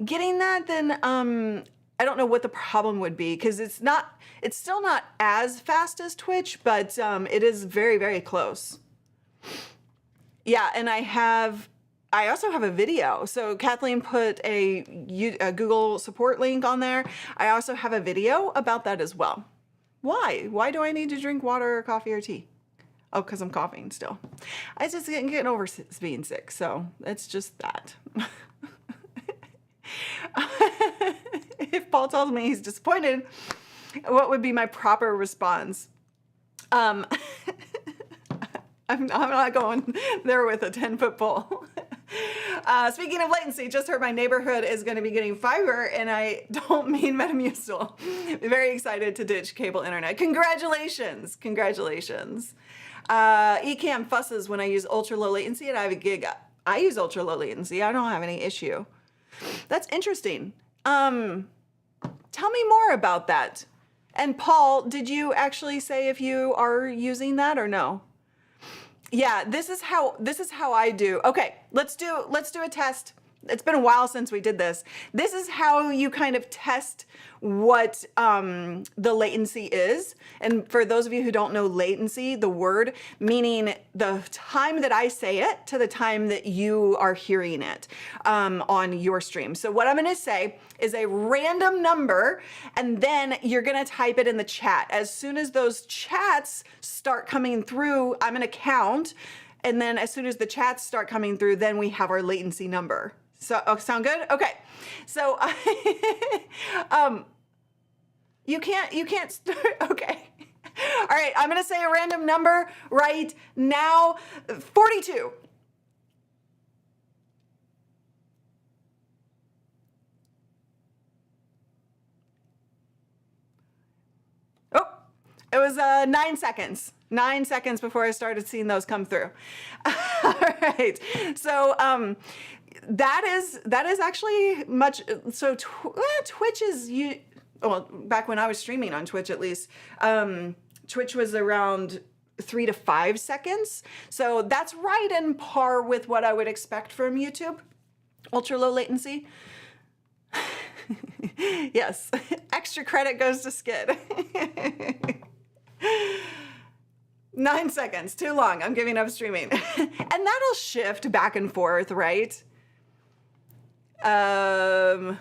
getting that, then I don't know what the problem would be, because it's still not as fast as Twitch, but it is very, very close. Yeah, and I also have a video. So Kathleen put a Google support link on there. I also have a video about that as well. Why? Why do I need to drink water or coffee or tea? Oh, because I'm coughing still. I just getting over being sick, so it's just that. If Paul tells me he's disappointed, what would be my proper response? I'm not going there with a 10-foot pole. Speaking of latency, just heard my neighborhood is going to be getting fiber, and I don't mean Metamucil. Very excited to ditch cable internet. Congratulations. Congratulations. Ecamm fusses when I use ultra low latency and I have a gig I use ultra low latency. I don't have any issue. That's interesting. Tell me more about that. And Paul, did you actually say if you are using that or no? Yeah, this is how I do. Okay, let's do a test. It's been a while since we did this. This is how you kind of test what the latency is. And for those of you who don't know latency, the word, meaning the time that I say it to the time that you are hearing it on your stream. So what I'm gonna say is a random number, and then you're gonna type it in the chat. As soon as those chats start coming through, I'm gonna count. And then as soon as the chats start coming through, then we have our latency number. So, sound good? Okay. So, you can't start, okay. All right, I'm gonna say a random number right now, 42. Oh, it was 9 seconds. 9 seconds before I started seeing those come through. All right, so, that is actually much, so Twitch is, well, back when I was streaming on Twitch at least, Twitch was around 3 to 5 seconds. So that's right in par with what I would expect from YouTube. Ultra low latency. Yes, extra credit goes to Skid. 9 seconds, too long. I'm giving up streaming. And that'll shift back and forth, right? Okay.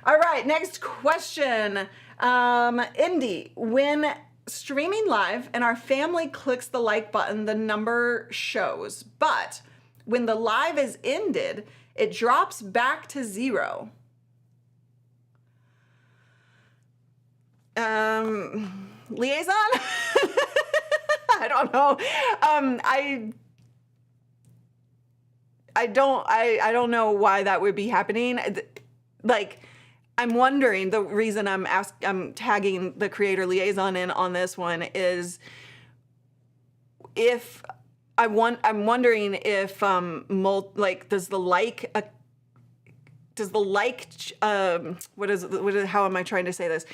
All right, next question. Indy, when streaming live and our family clicks the like button, the number shows. But when the live is ended, it drops back to 0. Liaison? I don't know. I don't know why that would be happening. Like, I'm wondering, the reason I'm tagging the creator liaison in on this one is if I'm wondering if does the how am I trying to say this?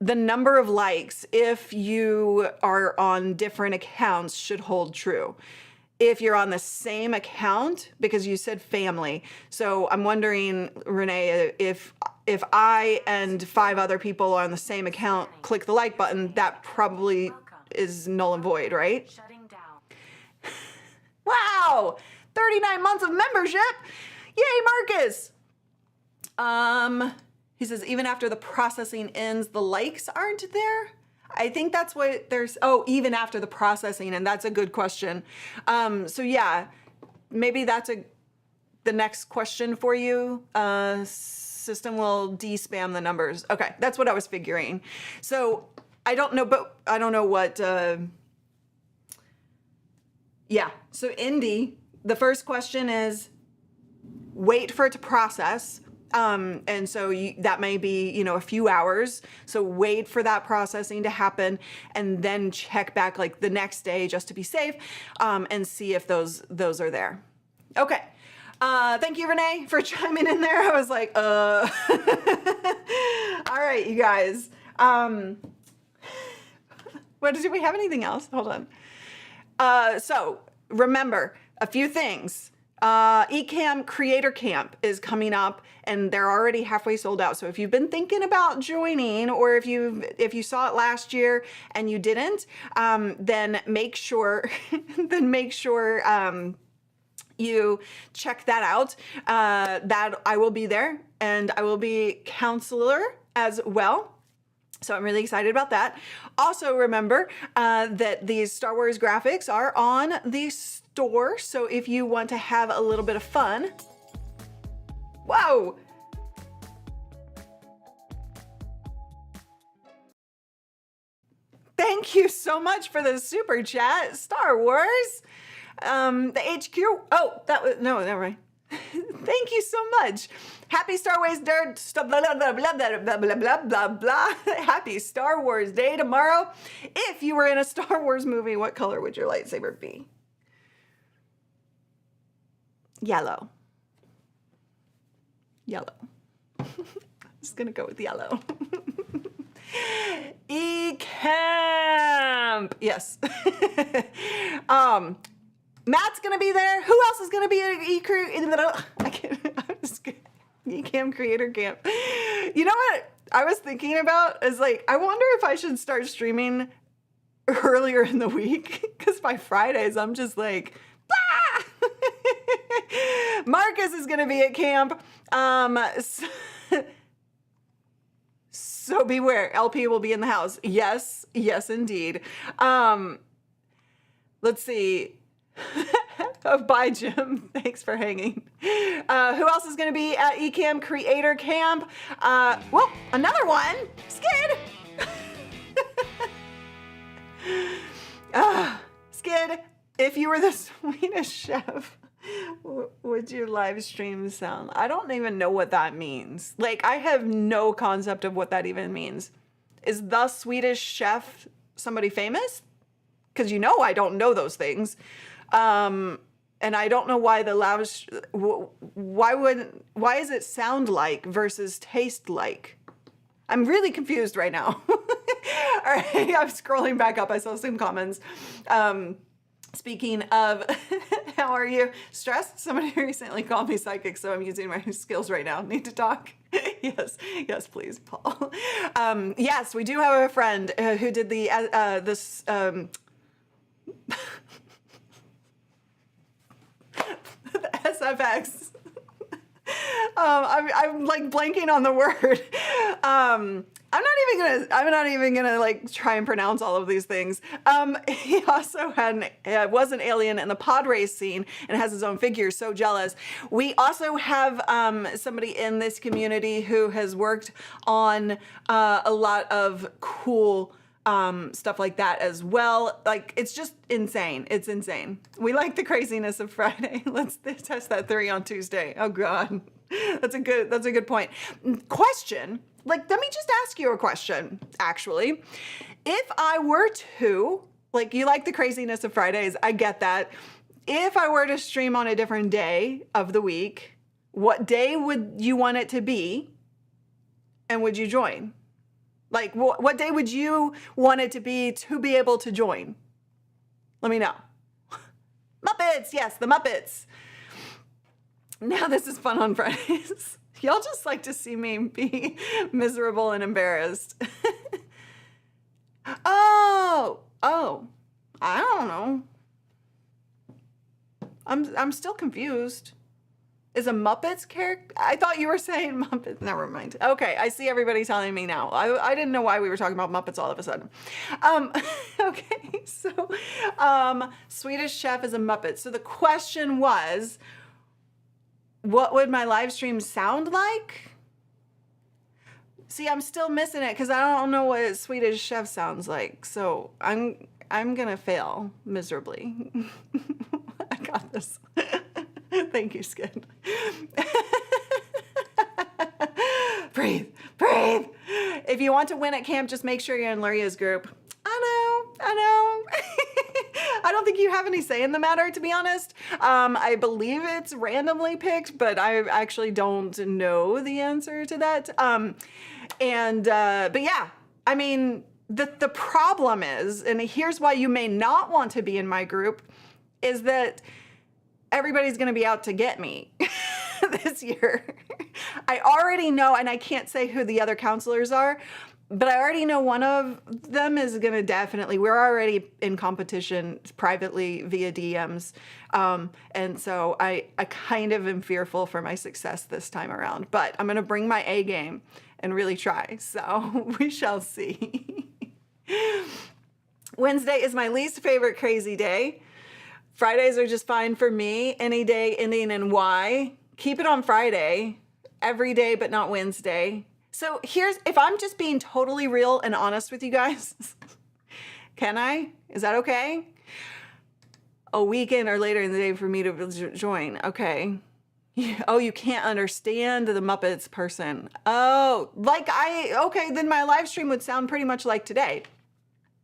The number of likes, if you are on different accounts, should hold true. If you're on the same account, because you said family. So I'm wondering, Renee, if I and 5 other people on the same account click the like button, that probably is null and void, right? Shutting down. Wow, 39 months of membership. Yay, Marcus. He says, even after the processing ends, the likes aren't there? I think that's what even after the processing, and that's a good question. So yeah, maybe that's the next question for you. System will de-spam the numbers. Okay, that's what I was figuring. So I don't know, but I don't know what, yeah. So Indy, the first question is wait for it to process. And so that may be, a few hours. So wait for that processing to happen and then check back like the next day just to be safe, and see if those are there. Okay. Thank you, Renee, for chiming in there. I was like, all right, you guys. Do we have anything else? Hold on. So remember a few things. Ecamm Creator Camp is coming up and they're already halfway sold out. So if you've been thinking about joining, or if you saw it last year and you didn't, then make sure you check that out. That I will be there, and I will be counselor as well. So I'm really excited about that. Also remember that these Star Wars graphics are on the store. So if you want to have a little bit of fun, whoa. Thank you so much for the super chat, Star Wars. The HQ, oh, that was, no, never mind. Thank you so much. Happy Star Wars Day, blah, blah, blah, blah, blah, blah, blah, blah, blah, blah. Happy Star Wars Day tomorrow. If you were in a Star Wars movie, what color would your lightsaber be? Yellow. Yellow. I'm just gonna go with yellow. Ecam. Yes. Matt's gonna be there. Who else is gonna be at Ecam Creator Camp? You know what I was thinking about is like, I wonder if I should start streaming earlier in the week, because by Fridays I'm just like, ah! Marcus is gonna be at camp. So beware, LP will be in the house. Yes, yes, indeed. Let's see. Oh, bye, Jim. Thanks for hanging. Who else is going to be at Ecam Creator Camp? Whoa, another one. Skid. Skid, if you were the Swedish chef, would your live stream sound? I don't even know what that means. Like, I have no concept of what that even means. Is the Swedish chef somebody famous? Because you know I don't know those things. And I don't know why the loud, why is it sound like versus taste like? I'm really confused right now. All right, I'm scrolling back up. I saw some comments. Speaking of, how are you? Stressed? Somebody recently called me psychic, so I'm using my skills right now. Need to talk? Yes, yes, please, Paul. Yes, we do have a friend who did the this. The SFX. I'm like blanking on the word. I'm not even gonna like try and pronounce all of these things. He also was an alien in the pod race scene and has his own figure. So jealous. We also have somebody in this community who has worked on a lot of cool stuff like that as well. Like, it's just insane. It's insane. We like the craziness of Friday. Let's test that theory on Tuesday. Oh God. That's a good point. Question, like, let me just ask you a question, actually. If I were to, like, you like the craziness of Fridays, I get that. If I were to stream on a different day of the week, what day would you want it to be? And would you join? Like, what day would you want it to be able to join? Let me know. Muppets, yes, the Muppets. Now this is fun on Fridays. Y'all just like to see me be miserable and embarrassed. Oh, I don't know. I'm still confused. Is a Muppets character? I thought you were saying Muppets. Never mind. Okay, I see everybody telling me now. I didn't know why we were talking about Muppets all of a sudden. Okay, so Swedish chef is a Muppet. So the question was, what would my live stream sound like? See, I'm still missing it because I don't know what a Swedish chef sounds like. So I'm gonna fail miserably. I got this. Thank you, Skid. Breathe, breathe. If you want to win at camp, just make sure you're in Luria's group. I know. I don't think you have any say in the matter, to be honest. I believe it's randomly picked, but I actually don't know the answer to that. But yeah, I mean, the problem is, and here's why you may not want to be in my group, is that everybody's going to be out to get me this year. I already know, and I can't say who the other counselors are, but I already know one of them is going to definitely, we're already in competition privately via DMs. And so I kind of am fearful for my success this time around, but I'm going to bring my A game and really try. So we shall see. Wednesday is my least favorite crazy day. Fridays are just fine for me. Any day ending in Y. Keep it on Friday. Every day, but not Wednesday. So if I'm just being totally real and honest with you guys, can I? Is that okay? A weekend or later in the day for me to join. Okay. Oh, you can't understand the Muppets person. Oh, okay, then my live stream would sound pretty much like today.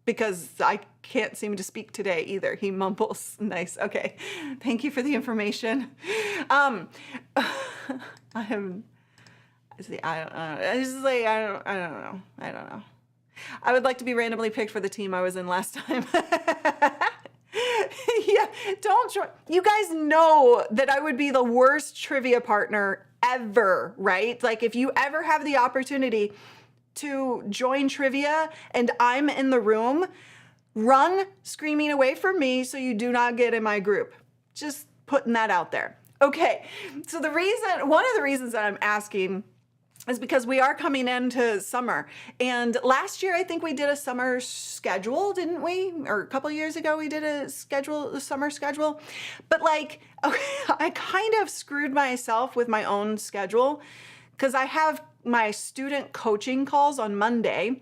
because I can't seem to speak today either. He mumbles. Nice. Okay. Thank you for the information. I am, see, I don't know. It's just like, I don't know. I don't know. I would like to be randomly picked for the team I was in last time. Yeah, don't try. You guys know that I would be the worst trivia partner ever, right? Like if you ever have the opportunity to join trivia and I'm in the room, run screaming away from me so you do not get in my group. Just putting that out there. Okay, so one of the reasons that I'm asking is because we are coming into summer. And last year, I think we did a summer schedule, didn't we? Or a couple years ago, we did a summer schedule. But like, okay, I kind of screwed myself with my own schedule because I have my student coaching calls on Monday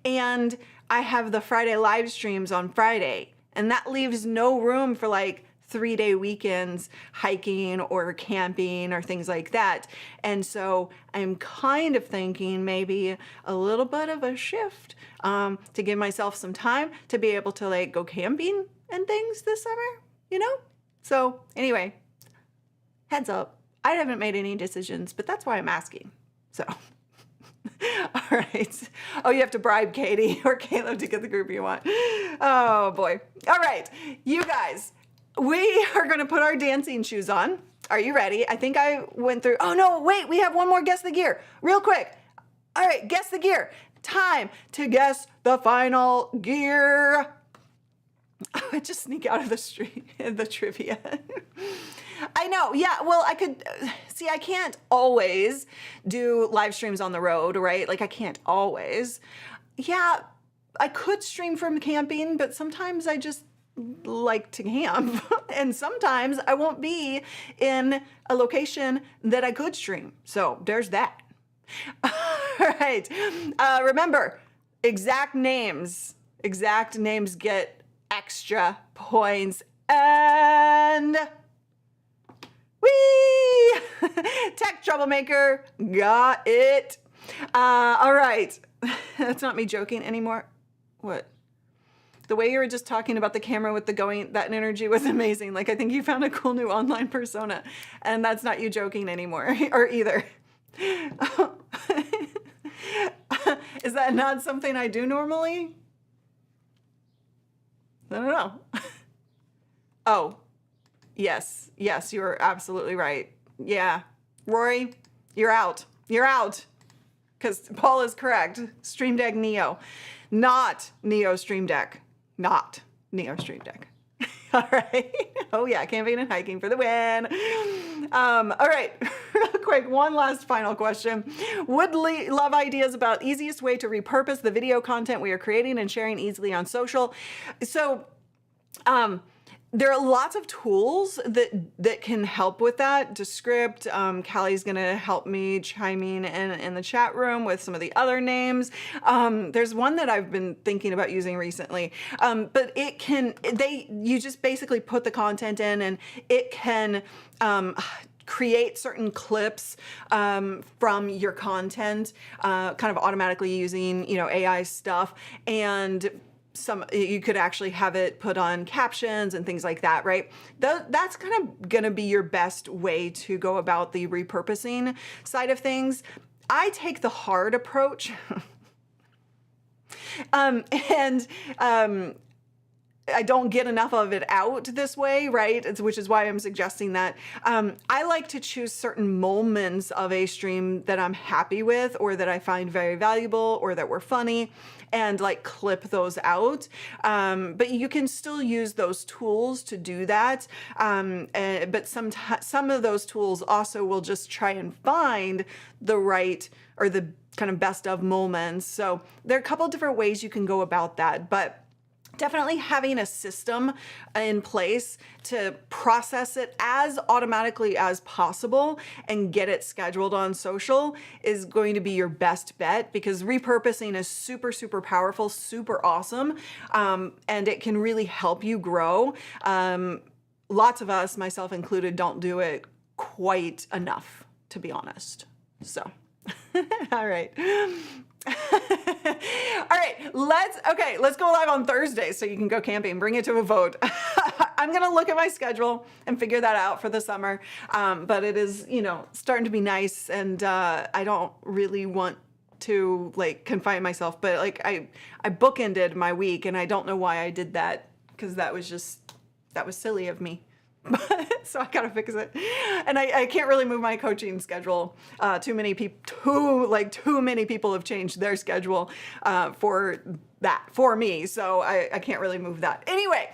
and I have the Friday live streams on Friday. And that leaves no room for like 3-day weekends hiking or camping or things like that. And so I'm kind of thinking maybe a little bit of a shift to give myself some time to be able to like go camping and things this summer, you know? So anyway, heads up, I haven't made any decisions, but that's why I'm asking. So, all right. Oh, you have to bribe Katie or Caleb to get the group you want. Oh boy. All right, you guys, we are going to put our dancing shoes on. Are you ready? I think I went through. Oh no, wait, we have one more guess the gear real quick. All right, guess the gear. Time to guess the final gear. I just sneak out of the street in the trivia. I know. Yeah. Well, I could see, I can't always do live streams on the road, right? Like I can't always. Yeah, I could stream from camping, but sometimes I just like to camp and sometimes I won't be in a location that I could stream. So there's that. All right. Remember, exact names get extra points. And whee! Tech troublemaker got it. All right. That's not me joking anymore. What? The way you were just talking about the camera with the going, that energy was amazing. Like, I think you found a cool new online persona and that's not you joking anymore or either. Is that not something I do normally? I don't know. Oh, yes, you're absolutely right. Yeah, Rory, you're out. You're out. Because Paul is correct. Stream Deck Neo, not Neo Stream Deck. Not Neo Stream Deck. All right. Oh yeah, camping and hiking for the win. All right, real quick, one last final question. Would love ideas about easiest way to repurpose the video content we are creating and sharing easily on social. So, there are lots of tools that can help with that. Descript, Callie's gonna help me chiming in the chat room with some of the other names. There's one that I've been thinking about using recently, but you just basically put the content in and it can create certain clips from your content, kind of automatically using, AI stuff, and you could actually have it put on captions and things like that, right? That's kind of gonna be your best way to go about the repurposing side of things. I take the hard approach. I don't get enough of it out this way, right? Which is why I'm suggesting that. I like to choose certain moments of a stream that I'm happy with or that I find very valuable or that were funny and like clip those out. But you can still use those tools to do that. But some of those tools also will just try and find the right or the kind of best of moments. So there are a couple different ways you can go about that, but definitely having a system in place to process it as automatically as possible and get it scheduled on social is going to be your best bet, because repurposing is super, super powerful, super awesome, and it can really help you grow. Lots of us, myself included, don't do it quite enough, to be honest. So, all right. All right, let's go live on Thursday so you can go camping. Bring it to a vote. I'm gonna look at my schedule and figure that out for the summer. But it is, starting to be nice, and I don't really want to like confine myself. But like I bookended my week, and I don't know why I did that, because that was silly of me. So I gotta fix it, and I can't really move my coaching schedule. Too many people have changed their schedule for me, so I can't really move that. Anyway,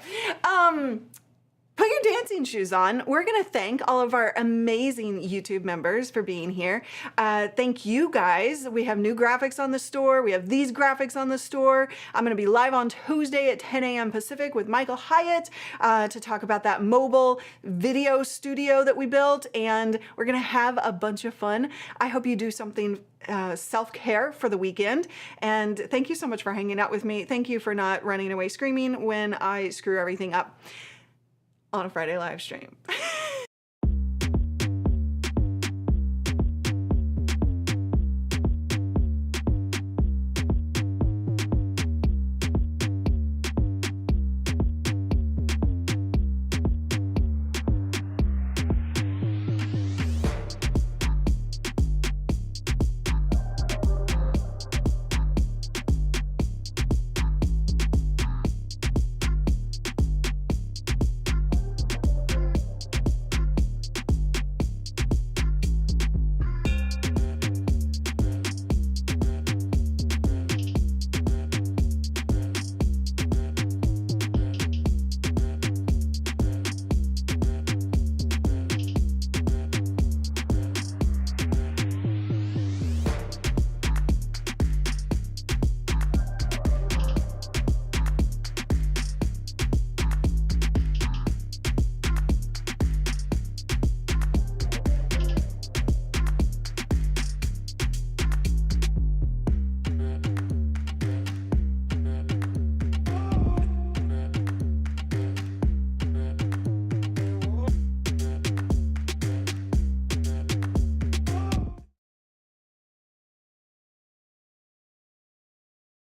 put your dancing shoes on. We're gonna thank all of our amazing YouTube members for being here. Thank you guys. We have new graphics on the store. We have these graphics on the store. I'm gonna be live on Tuesday at 10 a.m. Pacific with Michael Hyatt to talk about that mobile video studio that we built, and we're gonna have a bunch of fun. I hope you do something self-care for the weekend, and thank you so much for hanging out with me. Thank you for not running away screaming when I screw everything up on a Friday live stream.